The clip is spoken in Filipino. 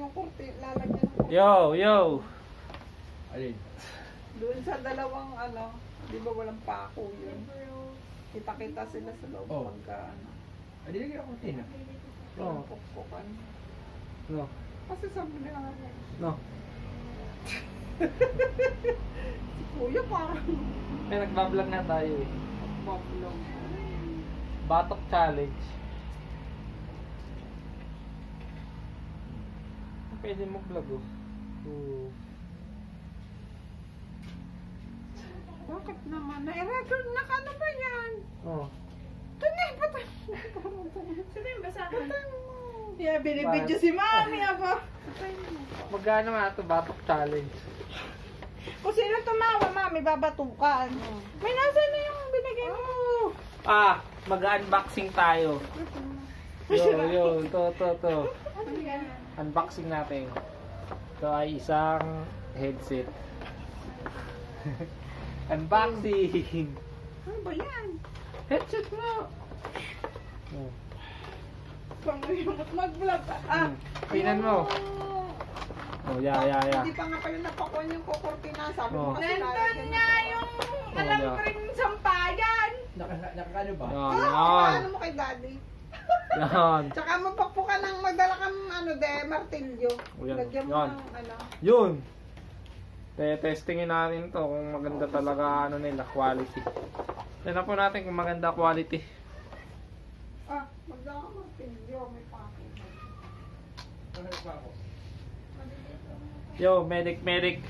yung kurti, lalagyan ng kurti. Yo! Alin? Doon sa dalawang ano, di ba walang pako yun? Kita-kita sila sa loob pagka ano. Nilagyan ako tina. No. Pukpukan. No. Kasi sabi nila nga, No. kuya parang May nagbablog na tayo eh. bablog. Batok challenge. Pwede mo vlog oh. Oo. Bakit naman? Na-record na ka na ba yan? Oh. Tunay ba tayo? Sino yung basahan? Yeah, binibidyo si Mami ako. Magkano nga ito batok challenge? Kung sino tumawa, Mami, babatukan. May nasa na yung binigay mo. Ah, mag-unboxing tayo. Yo, to. Ano yan? Unboxing natin. Ito ay isang headset. Unboxing. Ano ba yan? Headset mo. Oh. Pangayamot mag-vlog. Ah, Tingnan mo. Oh, yeah. Hindi pa nga pala napakuan yung kukurtina. Sabi Oh. mo kasi Nandun nga yung alangkring sampayan. Nakakano ba? Yan. Ano mo kay daddy? Yan. Tsaka mapakpukan ng magdala kang martilyo. Yan. Lagyan mo Yan. ng ano. Yun. Testingin natin to kung maganda talaga nila quality. Tingnan po natin kung maganda quality. Ah, magdala kang martilyo. May pako. Ano pa ako? Yo, medic.